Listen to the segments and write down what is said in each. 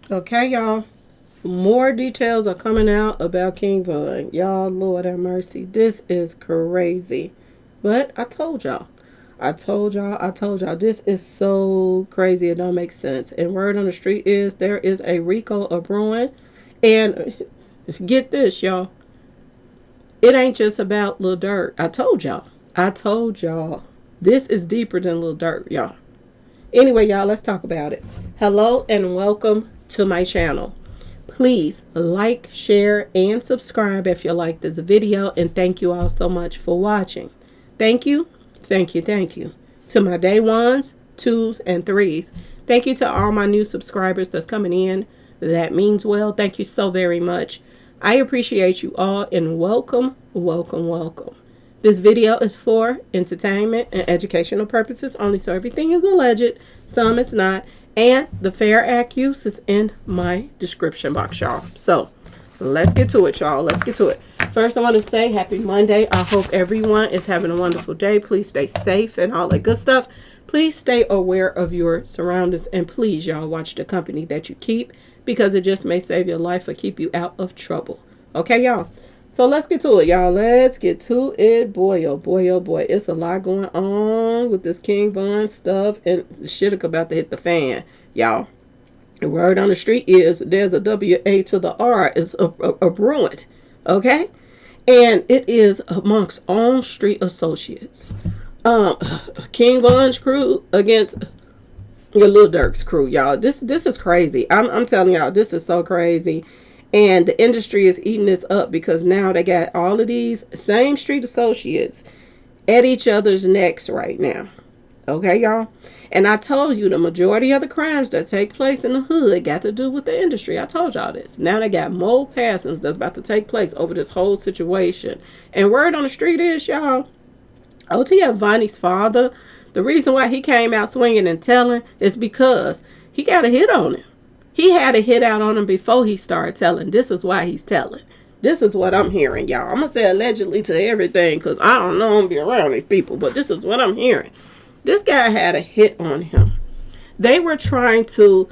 Okay, y'all. More details are coming out about King Von. Y'all, Lord have mercy. This is crazy. But I told y'all. I told y'all. This is so crazy. It don't make sense. And word on the street is there is a RICO a brewing. And get this, y'all. It ain't just about Lil Durk. I told y'all. I told y'all. This is deeper than Lil Durk, y'all. Anyway, y'all, let's talk about it. Hello and welcome to my channel. Please like, share, and subscribe if you like this video. And thank you all so much for watching. Thank you. Thank you. Thank you. To my day ones, twos, and threes. Thank you to all my new subscribers that's coming in. That means well. Thank you so very much. I appreciate you all and welcome, welcome, welcome. This video is for entertainment and educational purposes only, so everything is alleged, some it's not, and the fair act use is in my description box, y'all. So let's get to it, y'all. Let's get to it. First, I want to say happy Monday. I hope everyone is having a wonderful day. Please stay safe and all that good stuff. Please stay aware of your surroundings, and please, y'all, watch the company that you keep, because it just may save your life or keep you out of trouble. Okay, y'all? So let's get to it, y'all. Let's get to it. Boy, oh boy, oh boy. It's a lot going on with this King Von stuff, and shit about to hit the fan, y'all. The word on the street is there's a W-A to the R is a brewing, okay? And it is amongst all street associates. King Von's crew against your Lil Durk's crew, y'all. This is crazy. I'm telling y'all, this is so crazy. And the industry is eating this up because now they got all of these same street associates at each other's necks right now. Okay, y'all? And I told you the majority of the crimes that take place in the hood got to do with the industry. I told y'all this. Now they got more passings that's about to take place over this whole situation. And word on the street is, y'all, OTF Vonnie's father, the reason why he came out swinging and telling is because he got a hit on him. He had a hit out on him before he started telling. This is why he's telling. This is what I'm hearing, y'all. I'm going to say allegedly to everything because I don't know, I'm be around these people, but this is what I'm hearing. This guy had a hit on him. They were trying to,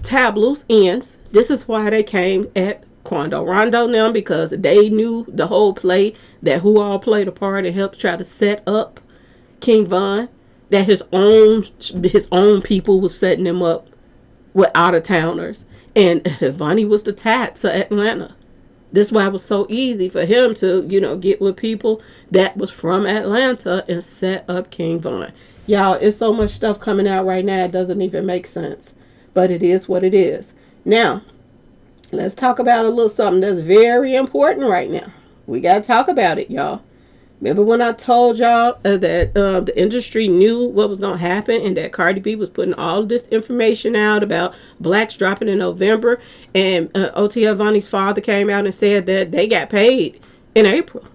tab loose ends. This is why they came at Quando Rondo now, because they knew the whole play, that who all played a part and helped try to set up King Von, that his own people was setting him up with out-of-towners. And Vonnie was the tat to Atlanta. This is why it was so easy for him to, get with people that was from Atlanta and set up King Von. Y'all, it's so much stuff coming out right now, it doesn't even make sense. But it is what it is. Now, let's talk about a little something that's very important right now. We got to talk about it, y'all. Remember when I told y'all that the industry knew what was going to happen and that Cardi B was putting all this information out about blacks dropping in November, and OTF Vonnie's father came out and said that they got paid in April.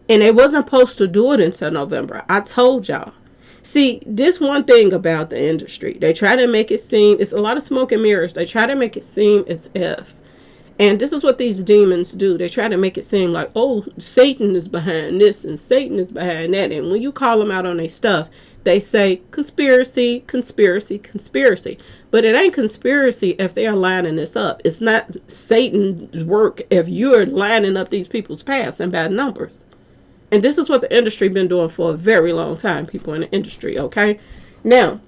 And they wasn't supposed to do it until November. I told y'all. See, this one thing about the industry. They try to make it seem, it's a lot of smoke and mirrors. They try to make it seem as if, and this is what these demons do. They try to make it seem like, oh, Satan is behind this and Satan is behind that. And when you call them out on their stuff, they say conspiracy, conspiracy, conspiracy. But it ain't conspiracy if they are lining this up. It's not Satan's work if you're lining up these people's past and bad numbers. And this is what the industry been doing for a very long time, people in the industry, okay? Now,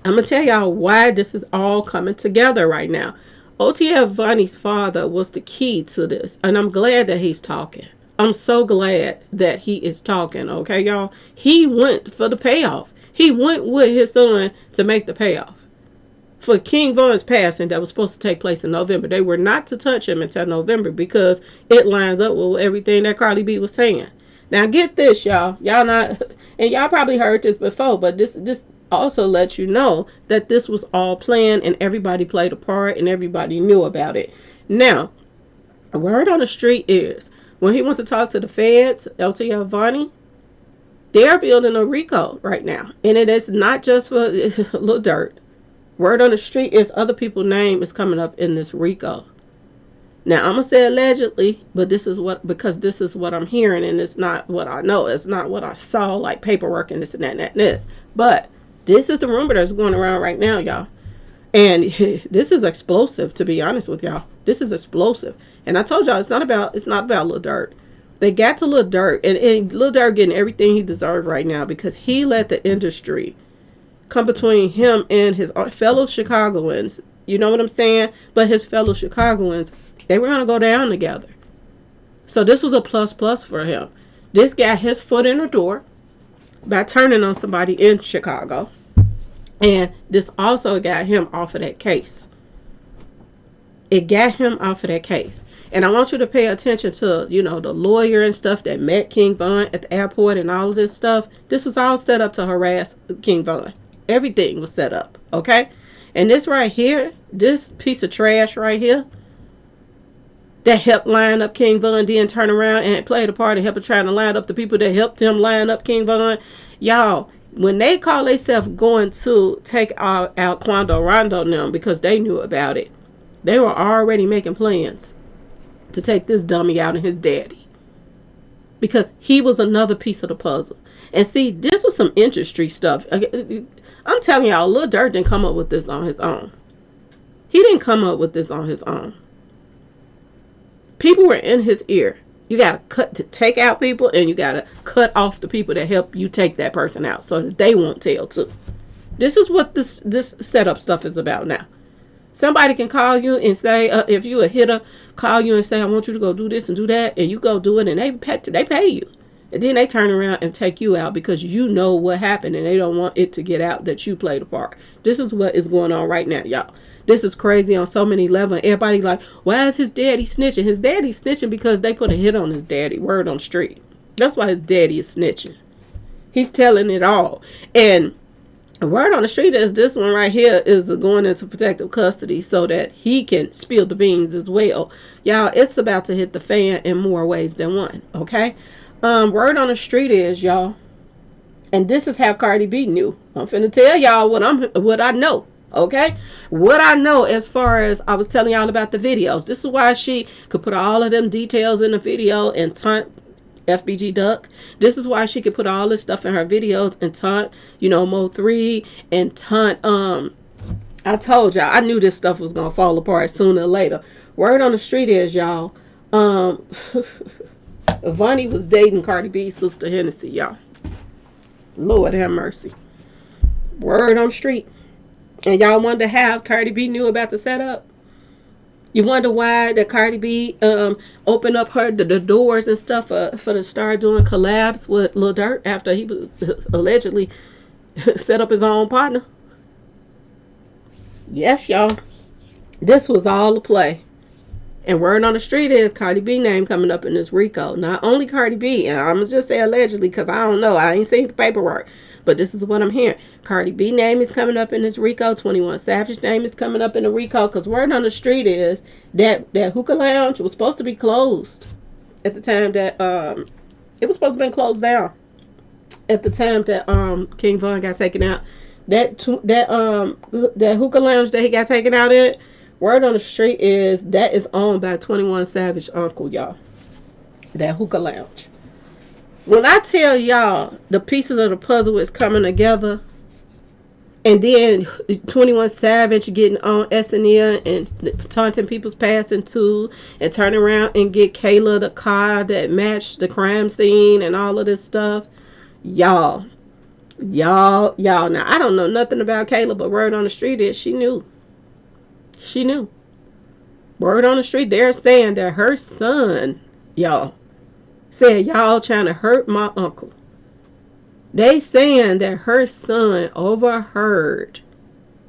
I'm going to tell y'all why this is all coming together right now. OTF Vonnie's father was the key to this, and I'm glad that he's talking. I'm so glad that he is talking, okay, y'all? He went for the payoff. He went with his son to make the payoff. For King Von's passing that was supposed to take place in November, they were not to touch him until November because it lines up with everything that Cardi B was saying. Now, get this, y'all. Y'all not, and y'all probably heard this before, but this also let you know that this was all planned and everybody played a part and everybody knew about it. Now, a word on the street is when he went to talk to the feds, LTF Vonnie, they're building a RICO right now. And it is not just for Lil Durk. Word on the street is other people's name is coming up in this RICO. Now, I'm going to say allegedly, but because this is what I'm hearing and it's not what I know. It's not what I saw, like paperwork and this and that and that and this. But this is the rumor that's going around right now, y'all. And this is explosive, to be honest with y'all. This is explosive. And I told y'all it's not about Lil Durk. They got to Lil Durk, and Lil Durk getting everything he deserved right now because he let the industry come between him and his fellow Chicagoans. You know what I'm saying? But his fellow Chicagoans, they were gonna go down together. So this was a plus for him. This got his foot in the door by turning on somebody in Chicago. And this also got him off of that case. It got him off of that case. And I want you to pay attention to, you know, the lawyer and stuff that met King Von at the airport and all of this stuff. This was all set up to harass King Von. Everything was set up, okay? And this right here, this piece of trash right here, that helped line up King Von, then turn around and play the part and help trying to line up the people that helped him line up King Von. Y'all, when they call themselves going to take out Quando Rondo and them because they knew about it, they were already making plans to take this dummy out and his daddy. Because he was another piece of the puzzle. And see, this was some industry stuff. I'm telling y'all, Lil Durk didn't come up with this on his own. He didn't come up with this on his own. People were in his ear. You got to take out people, and you got to cut off the people that help you take that person out so that they won't tell too. This is what this setup stuff is about now. Somebody can call you and say, if you a hitter, call you and say, I want you to go do this and do that, and you go do it, and they pay you. And then they turn around and take you out because you know what happened, and they don't want it to get out that you played a part. This is what is going on right now, y'all. This is crazy on so many levels. Everybody like, why is his daddy snitching? His daddy's snitching because they put a hit on his daddy. Word on the street. That's why his daddy is snitching. He's telling it all. And word on the street is this one right here is going into protective custody so that he can spill the beans as well. Y'all, it's about to hit the fan in more ways than one. Okay? Word on the street is, y'all, and this is how Cardi B knew. I'm finna tell y'all what I know. Okay, what I know as far as I was telling y'all about the videos. This is why she could put all of them details in the video and taunt FBG Duck. This is why she could put all this stuff in her videos and taunt, you know, Mo3 and taunt. I told y'all I knew this stuff was gonna fall apart sooner or later. Word on the street is, y'all, Vonnie was dating Cardi B's sister Hennessy, y'all. Lord have mercy. Word on the street. And y'all wonder how Cardi B knew about the setup? You wonder why that Cardi B opened up the doors and stuff for to start doing collabs with Lil Durk after he was allegedly set up his own partner? Yes, y'all. This was all a play. And word on the street is Cardi B name coming up in this RICO. Not only Cardi B, and I'm going to just say allegedly because I don't know. I ain't seen the paperwork. But this is what I'm hearing. Cardi B name is coming up in this RICO. 21 Savage name is coming up in the RICO. Because word on the street is that hookah lounge was supposed to be closed at the time that it was supposed to be closed down at the time that King Von got taken out. That hookah lounge that he got taken out in, word on the street is that is owned by 21 Savage uncle, y'all. That hookah lounge. When I tell y'all the pieces of the puzzle is coming together, and then 21 Savage getting on SNL and taunting people's passing too, and turning around and get Kayla the car that matched the crime scene and all of this stuff, y'all. Now I don't know nothing about Kayla, but word on the street is she knew. She knew. Word on the street, they're saying that her son, y'all, said y'all trying to hurt my uncle. They saying that her son overheard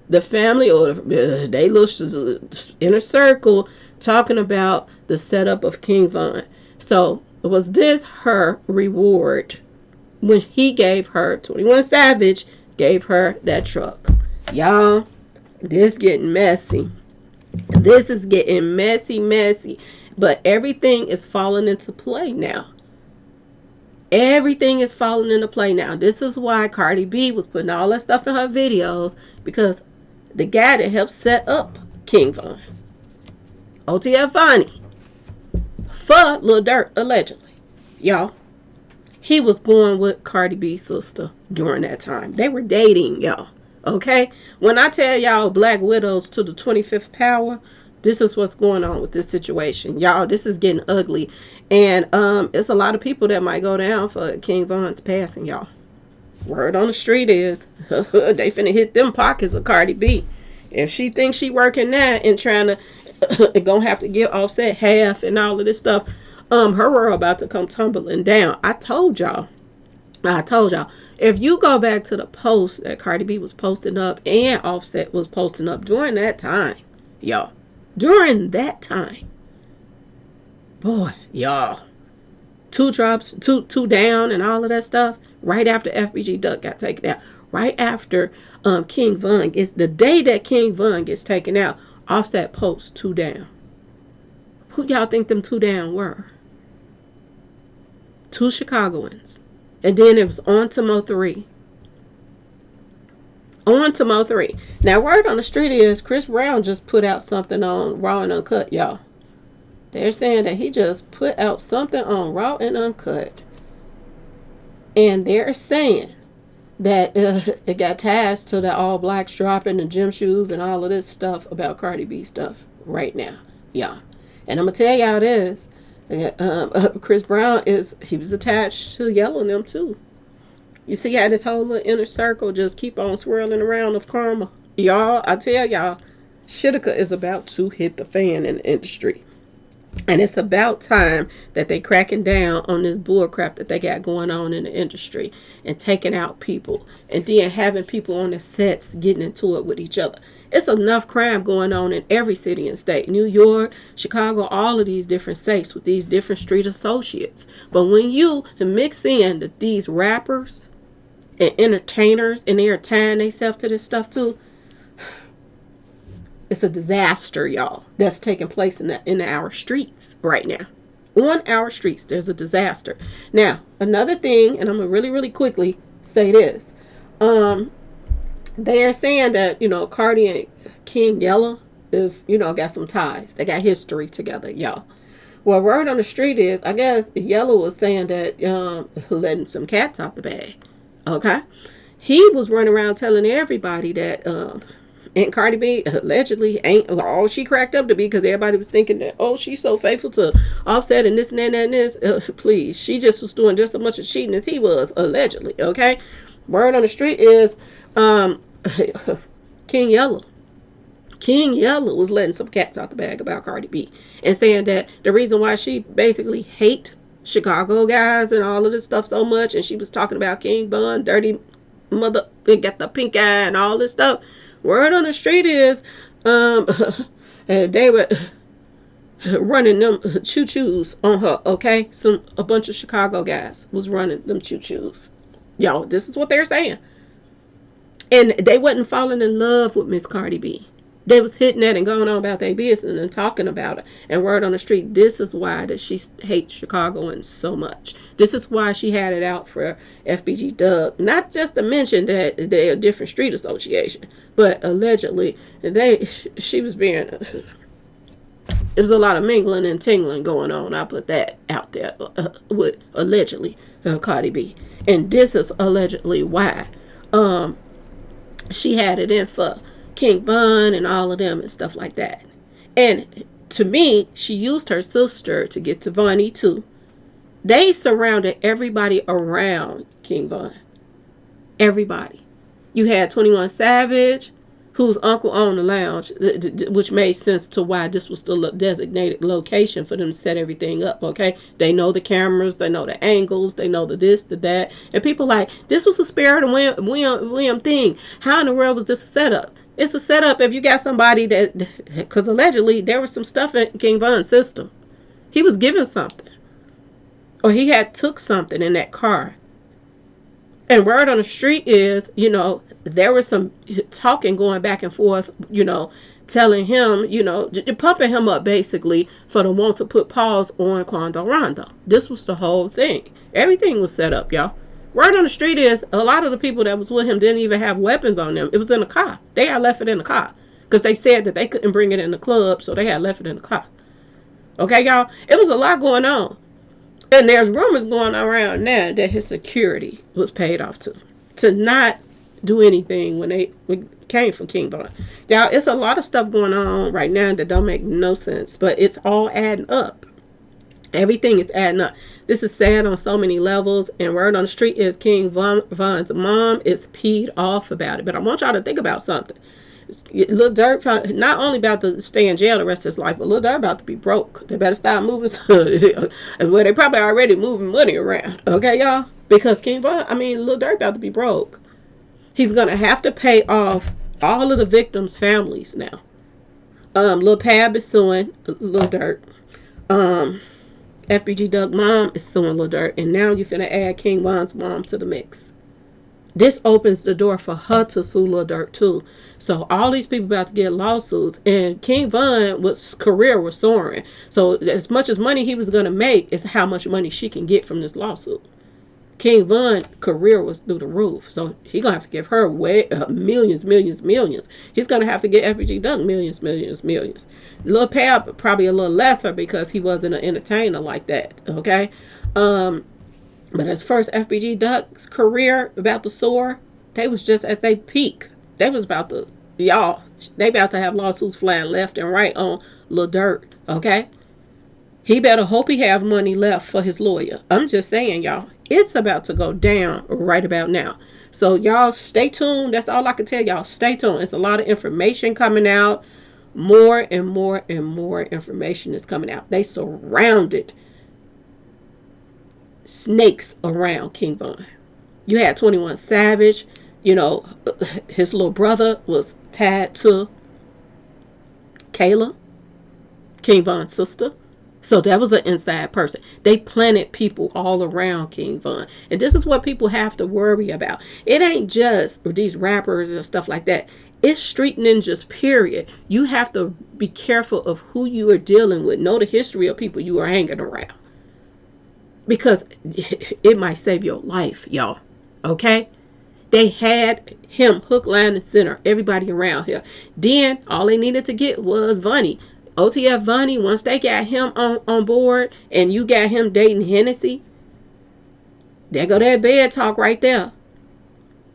the family or they little inner circle talking about the setup of King Von. So was this her reward when he gave her, 21 Savage gave her that truck? Y'all, this getting messy. This is getting messy. But everything is falling into play now. Everything is falling into play now. This is why Cardi B was putting all that stuff in her videos, because the guy that helped set up King Von, OTF Vonnie, for Lil Durk, allegedly, y'all, he was going with Cardi B's sister during that time. They were dating, y'all. Okay? When I tell y'all black widows to the 25th power, this is what's going on with this situation. Y'all, this is getting ugly. And it's a lot of people that might go down for King Von's passing, y'all. Word on the street is they finna hit them pockets of Cardi B. If she thinks she working that and trying to gonna have to give Offset half and all of this stuff, her world about to come tumbling down. I told y'all. If you go back to the post that Cardi B was posting up and Offset was posting up during that time, y'all. During that time, boy, y'all. Two drops, two down and all of that stuff. Right after FBG Duck got taken out. Right after King Von gets, the day that King Von gets taken out, Offset posts 2 down. Who y'all think them 2 down were? 2 Chicagoans. And then it was on to Mo 3. On to Mo 3. Now, word on the street is Chris Brown just put out something on Raw and Uncut, y'all. They're saying that he just put out something on Raw and Uncut. And they're saying that it got ties to the all blacks dropping the gym shoes and all of this stuff about Cardi B stuff right now. Yeah. And I'm going to tell y'all this. Chris Brown he was attached to Yellow and them too. You see how this whole little inner circle just keep on swirling around of karma. Y'all, I tell y'all, Shitika is about to hit the fan in the industry. And it's about time that they cracking down on this bull crap that they got going on in the industry and taking out people and then having people on the sets getting into it with each other. It's enough crime going on in every city and state. New York, Chicago, all of these different states with these different street associates. But when you mix in these rappers and entertainers and they're tying themselves to this stuff too, it's a disaster, y'all, that's taking place in our streets right now. On our streets, there's a disaster. Now, another thing, and I'm going to really, really quickly say this. They are saying that, Cardi and King Yella is, got some ties. They got history together, y'all. Well, word on the street is, I guess Yella was saying that letting some cats out the bag. Okay? He was running around telling everybody that and Cardi B allegedly ain't all she cracked up to be, because everybody was thinking that, oh, she's so faithful to Offset and this and that and this. Please, she just was doing just as much of cheating as he was, allegedly. Okay? Word on the street is King Yella was letting some cats out the bag about Cardi B and saying that the reason why she basically hate Chicago guys and all of this stuff so much, and she was talking about King Bun, dirty mother, got the pink eye and all this stuff. Word on the street is they were running them choo-choos on her, okay? A bunch of Chicago guys was running them choo-choos. Y'all, this is what they're saying. And they wasn't falling in love with Miss Cardi B. They was hitting that and going on about their business and talking about it. And word on the street, this is why that she hates Chicagoans so much. This is why she had it out for FBG Duck. Not just to mention that they're a different street association, but allegedly she was being. There was a lot of mingling and tingling going on. I put that out there with allegedly Cardi B, and this is allegedly why she had it in for King Bun and all of them and stuff like that. And to me, she used her sister to get to Vonnie too. They surrounded everybody around King Von. Everybody. You had 21 Savage, whose uncle owned the lounge, which made sense to why this was the designated location for them to set everything up, okay? They know the cameras, they know the angles, they know the this, the that. And people like, this was a Spirit of William thing. How in the world was this a setup? It's a setup if you got somebody that, because allegedly there was some stuff in King Von's system. He was given something. Or he had took something in that car. And word on the street is, there was some talking going back and forth, telling him, pumping him up basically for the want to put pause on Quando Rondo. This was the whole thing. Everything was set up, y'all. Word on the street is a lot of the people that was with him didn't even have weapons on them. It was in the car. They had left it in the car because they said that they couldn't bring it in the club, so they had left it in the car. Okay, y'all? It was a lot going on. And there's rumors going around now that his security was paid off to not do anything when they came from King Von. Y'all, it's a lot of stuff going on right now that don't make no sense, but it's all adding up. Everything is adding up. This is sad on so many levels, and word on the street is King Von's mom is peed off about it. But I want y'all to think about something. Lil Durk not only about to stay in jail the rest of his life, but Lil Durk about to be broke. They better stop moving. Well, they probably already moving money around. Okay, y'all? Because Lil Durk about to be broke. He's going to have to pay off all of the victims' families now. Lil Pab is suing Lil Durk. FBG Duck mom is suing Lil Durk. And now you're finna add King Von's mom to the mix. This opens the door for her to sue Lil Durk too. So all these people about to get lawsuits, and King Von's career was soaring. So as much as money he was going to make is how much money she can get from this lawsuit. King Von's career was through the roof. So he going to have to give her millions. He's going to have to get FBG Duck millions. Lil Pab probably a little lesser because he wasn't an entertainer like that. Okay. But as first FBG Duck's career about to soar, they was just at their peak. They was about to, they about to have lawsuits flying left and right on Lil Durk, okay? He better hope he have money left for his lawyer. I'm just saying, y'all, it's about to go down right about now. So y'all stay tuned. That's all I can tell y'all. Stay tuned. It's a lot of information coming out. More and more information is coming out. They surrounded snakes around King Von. You had 21 Savage, his little brother was tied to Kayla, King Von's sister. So that was an inside person. They planted people all around King Von. And this is what people have to worry about. It ain't just these rappers and stuff like that. It's street ninjas, period. You have to be careful of who you are dealing with. Know the history of people you are hanging around. Because it might save your life, y'all. Okay? They had him hook, line, and center. Everybody around here. Then, all they needed to get was Vonnie. OTF Vonnie, once they got him on board, and you got him dating Hennessy, there go that bed talk right there.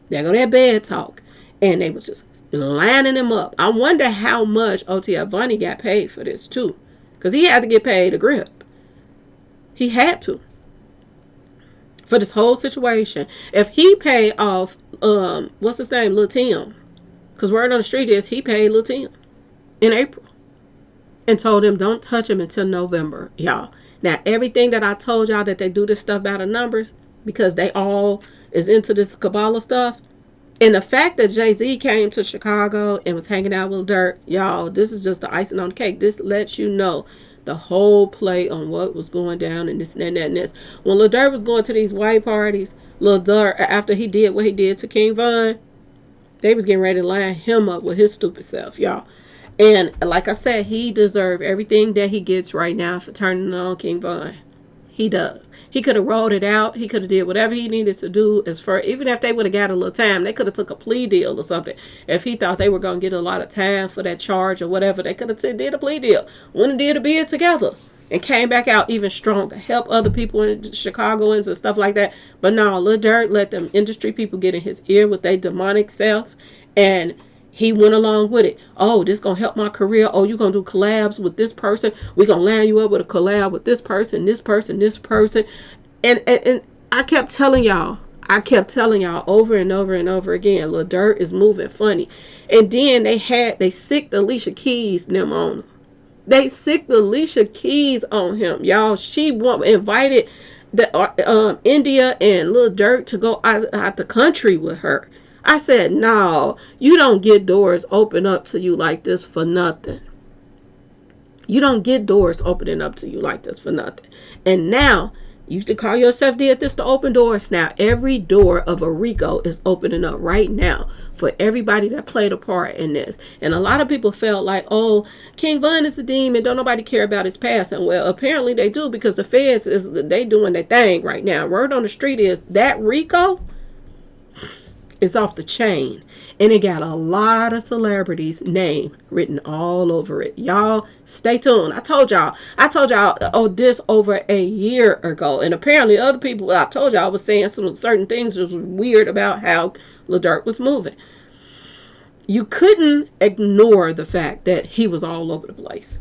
There go that bed talk. And they was just lining him up. I wonder how much OTF Vonnie got paid for this, too. Because he had to get paid a grip. He had to. For this whole situation. If he paid off, what's his name? Lil Tim. Because word on the street is he paid Lil Tim in April. And told him don't touch him until November, y'all. Now, everything that I told y'all that they do this stuff by the numbers, because they all is into this Kabbalah stuff. And the fact that Jay-Z came to Chicago and was hanging out with Durk, y'all, this is just the icing on the cake. This lets you know the whole play on what was going down and this and that and this. When Lil Durk was going to these white parties, Lil Durk, after he did what he did to King Von, they was getting ready to line him up with his stupid self, y'all. And like I said, he deserved everything that he gets right now for turning on King Von. He does. He could have rolled it out. He could have did whatever he needed to do. Even if they would have got a little time, they could have took a plea deal or something. If he thought they were going to get a lot of time for that charge or whatever, they could have did a plea deal. Wouldn't have did a bid together and came back out even stronger. Help other people in Chicagoans and stuff like that. But no, Lil Durk let them industry people get in his ear with their demonic self, and he went along with it. Oh, this going to help my career. Oh, you're going to do collabs with this person. We're going to line you up with a collab with this person, this person, this person. And I kept telling y'all over and over and over again, Lil Durk is moving funny. And then they sicked Alicia Keys them on him. They sicked Alicia Keys on him, y'all. She invited the India and Lil Durk to go out the country with her. I said, no, you don't get doors open up to you like this for nothing. You don't get doors opening up to you like this for nothing. And now, you used to call yourself did this to open doors. Now, every door of a RICO is opening up right now for everybody that played a part in this. And a lot of people felt like, oh, King Von is a demon. Don't nobody care about his past. And well, apparently they do, because the feds, they doing their thing right now. Word on the street is that RICO It's off the chain. And it got a lot of celebrities' name written all over it. Y'all stay tuned. I told y'all, this over a year ago. And apparently other people, I told y'all, was saying some certain things that was weird about how Lil Durk was moving. You couldn't ignore the fact that he was all over the place.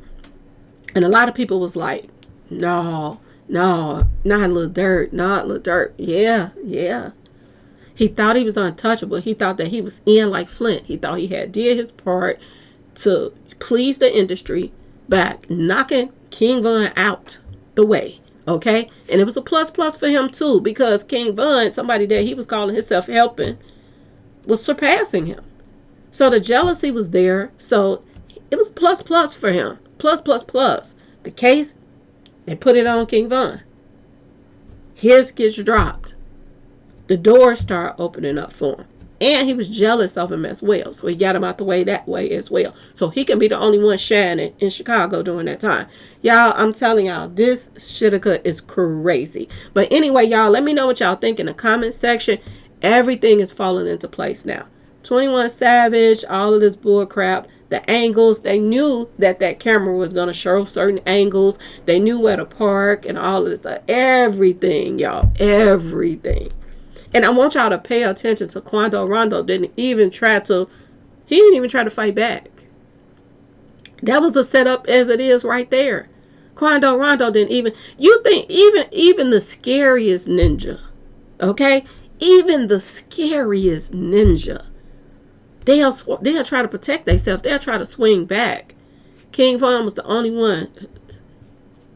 And a lot of people was like, no, not Lil Durk, not Lil Durk. Yeah. He thought he was untouchable. He thought that he was in like Flint. He thought he had did his part to please the industry by knocking King Von out the way. Okay? And it was a plus for him too, because King Von, somebody that he was calling himself helping, was surpassing him. So the jealousy was there. So it was a plus for him. Plus. The case, they put it on King Von. His gets dropped. The doors start opening up for him. And he was jealous of him as well. So he got him out the way that way as well. So he can be the only one shining in Chicago during that time. Y'all, I'm telling y'all, this shittacut is crazy. But anyway, y'all, let me know what y'all think in the comment section. Everything is falling into place now. 21 Savage, all of this bull crap. The angles, they knew that camera was going to show certain angles. They knew where to park and all of this stuff. Everything, y'all. Everything. And I want y'all to pay attention to Quando Rondo didn't even try to fight back. That was the setup as it is right there. Quando Rondo didn't even, you think even the scariest ninja, okay? Even the scariest ninja, they'll try to protect themselves. They'll try to swing back. King Von was the only one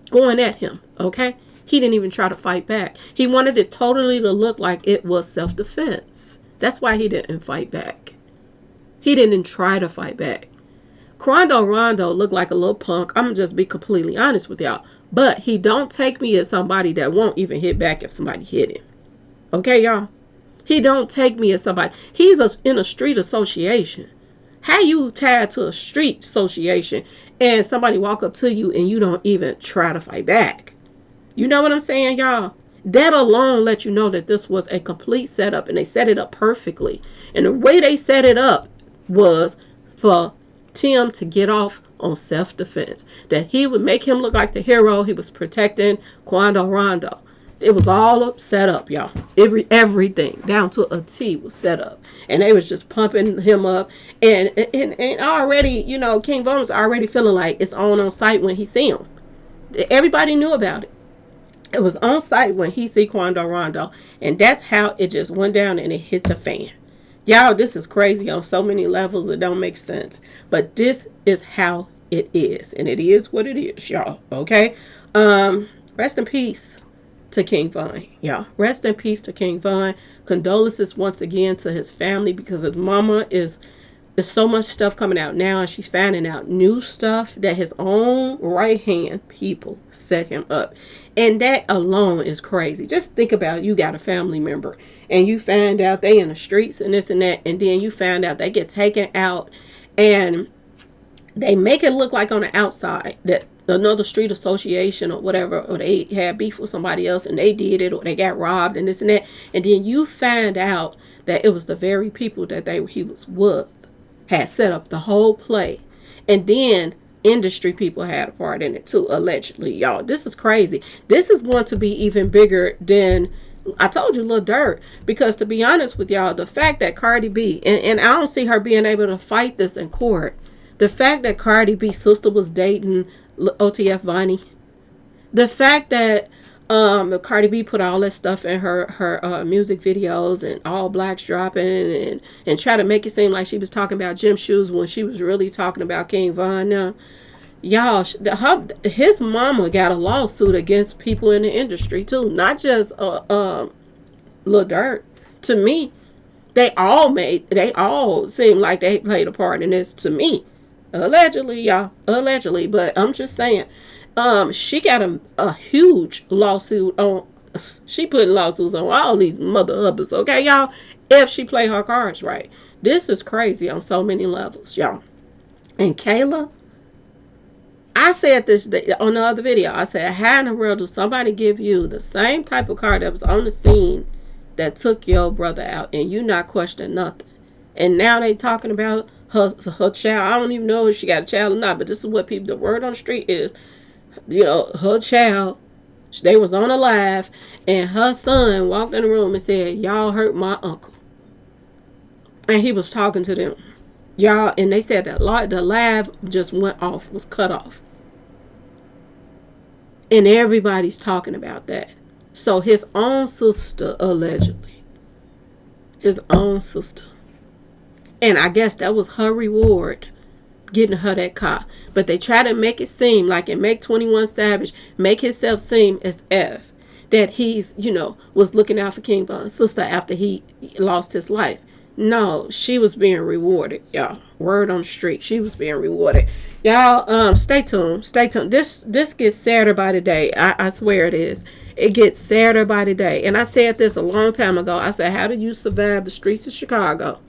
going at him, okay? He didn't even try to fight back. He wanted it totally to look like it was self-defense. That's why he didn't fight back. He didn't try to fight back. Quando Rondo looked like a little punk. I'm going to just be completely honest with y'all. But he don't take me as somebody that won't even hit back if somebody hit him. Okay, y'all? He don't take me as somebody. He's in a street association. How you tied to a street association and somebody walk up to you and you don't even try to fight back? You know what I'm saying, y'all? That alone let you know that this was a complete setup, and they set it up perfectly. And the way they set it up was for Tim to get off on self-defense. That he would make him look like the hero. He was protecting Quando Rondo. It was all up, set up, y'all. Everything down to a T was set up. And they was just pumping him up. And already, you know, King Von was already feeling like it's on site when he see him. Everybody knew about it. It was on site when he see Quando Rondo. And that's how it just went down and it hit the fan. Y'all, this is crazy on so many levels. It don't make sense. But this is how it is. And it is what it is, y'all. Okay? Rest in peace to King Von, y'all. Rest in peace to King Von. Condolences once again to his family, because his mama is... There's so much stuff coming out now, and she's finding out new stuff that his own right-hand people set him up. And that alone is crazy. Just think about, you got a family member, and you find out they in the streets and this and that, and then you find out they get taken out, and they make it look like on the outside that another street association or whatever, or they had beef with somebody else and they did it, or they got robbed and this and that, and then you find out that it was the very people that he was with had set up the whole play. And then industry people had a part in it too, allegedly, y'all. This is crazy. This is going to be even bigger than, I told you, Lil Durk. Because to be honest with y'all, the fact that Cardi B, and I don't see her being able to fight this in court. The fact that Cardi B's sister was dating OTF Vonnie. The fact that Cardi B put all that stuff in her music videos, and all blacks dropping, and try to make it seem like she was talking about gym shoes when she was really talking about King Von. Now, y'all, his mama got a lawsuit against people in the industry too, not just Lil Durk. To me, they all seem like they played a part in this, to me. Allegedly, y'all. Allegedly. But I'm just saying, she got a huge lawsuit on. She putting lawsuits on all these mother hubbers, okay, y'all? If she play her cards right. This is crazy on so many levels, y'all. And Kayla, I said this on the other video. I said, how in the world do somebody give you the same type of card that was on the scene that took your brother out, and you not questioning nothing. And now they talking about her child. I don't even know if she got a child or not, but this is what people, the word on the street is, her child, they was on a live, and her son walked in the room and said, y'all hurt my uncle. And he was talking to them. Y'all, and they said that the live just went off, was cut off. And everybody's talking about that. So his own sister, allegedly. His own sister. And I guess that was her reward, getting her that car. But they try to make it seem like, and make 21 Savage make himself seem as if that he's, was looking out for King Von's sister after he lost his life. No, she was being rewarded, y'all. Word on the street, she was being rewarded. Y'all, stay tuned. Stay tuned. This gets sadder by the day. I swear it is. It gets sadder by the day. And I said this a long time ago. I said, how do you survive the streets of Chicago?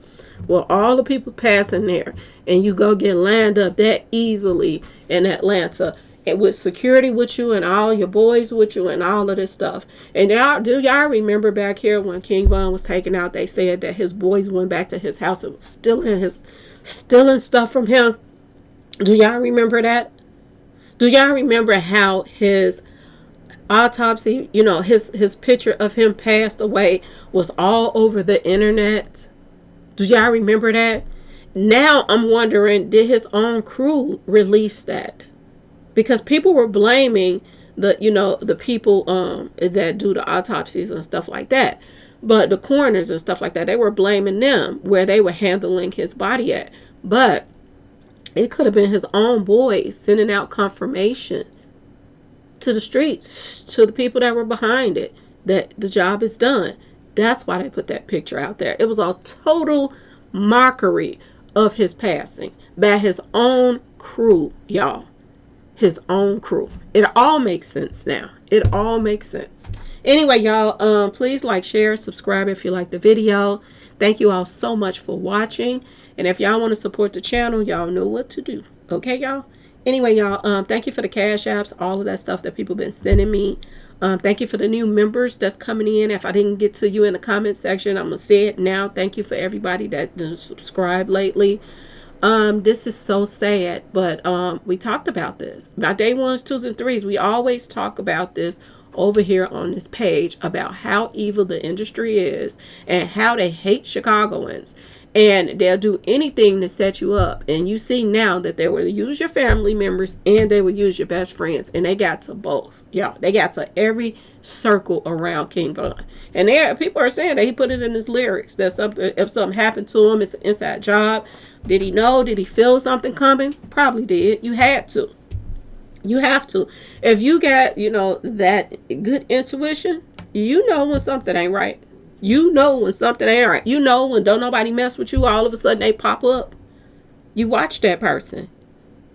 Well, all the people passing there, and you go get lined up that easily in Atlanta, and with security with you and all your boys with you and all of this stuff. And y'all remember back here when King Von was taken out, they said that his boys went back to his house and was stealing stuff from him? Do y'all remember that? Do y'all remember how his autopsy, his picture of him passed away was all over the internet? Do y'all remember that? Now I'm wondering, did his own crew release that? Because people were blaming the people that do the autopsies and stuff like that. But the coroners and stuff like that, they were blaming them where they were handling his body at. But it could have been his own boys sending out confirmation to the streets, to the people that were behind it, that the job is done. That's why they put that picture out there. It was a total mockery of his passing by his own crew, y'all. His own crew. It all makes sense now. It all makes sense. Anyway, y'all, please like, share, subscribe if you like the video. Thank you all so much for watching. And if y'all want to support the channel, y'all know what to do. Okay, y'all? Anyway, y'all, thank you for the cash apps, all of that stuff that people been sending me. Thank you for the new members that's coming in. If I didn't get to you in the comment section, I'm going to say it now. Thank you for everybody that didn't subscribe lately. This is so sad, but we talked about this. About day 1s, 2s, and 3s, we always talk about this over here on this page about how evil the industry is and how they hate Chicagoans. And they'll do anything to set you up. And you see now that they will use your family members and they will use your best friends. And they got to both. Yeah, they got to every circle around King Von. And there, people are saying that he put it in his lyrics. That something, if something happened to him, it's an inside job. Did he know? Did he feel something coming? Probably did. You had to. You have to. If you got, that good intuition, you know when something ain't right. You know when something ain't right. You know when don't nobody mess with you, all of a sudden they pop up. You watch that person.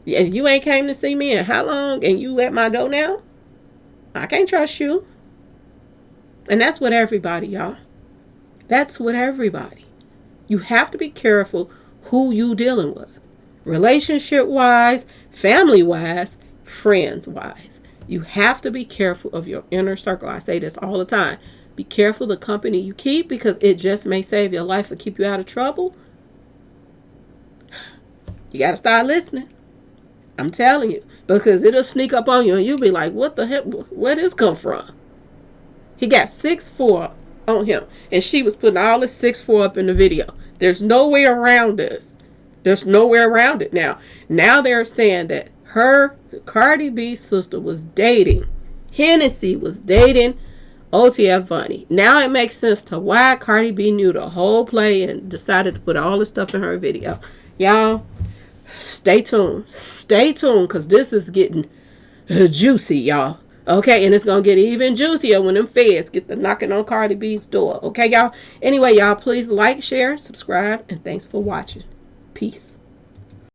If you ain't came to see me in how long and you at my door now, I can't trust you. And that's with everybody, y'all. That's with everybody. You have to be careful who you dealing with. Relationship-wise, family-wise, friends-wise. You have to be careful of your inner circle. I say this all the time. Be careful the company you keep, because it just may save your life or keep you out of trouble. You got to start listening. I'm telling you. Because it'll sneak up on you and you'll be like, what the heck? Where did this come from? He got 6'4" on him. And she was putting all this 6'4" up in the video. There's no way around this. There's nowhere around it now. Now they're saying that Cardi B's sister was dating. Hennessy was dating OTF Bunny. Now it makes sense to why Cardi B knew the whole play and decided to put all this stuff in her video. Y'all, stay tuned. Stay tuned, because this is getting juicy, y'all. Okay, and it's going to get even juicier when them feds get the knocking on Cardi B's door. Okay, y'all? Anyway, y'all, please like, share, subscribe, and thanks for watching. Peace.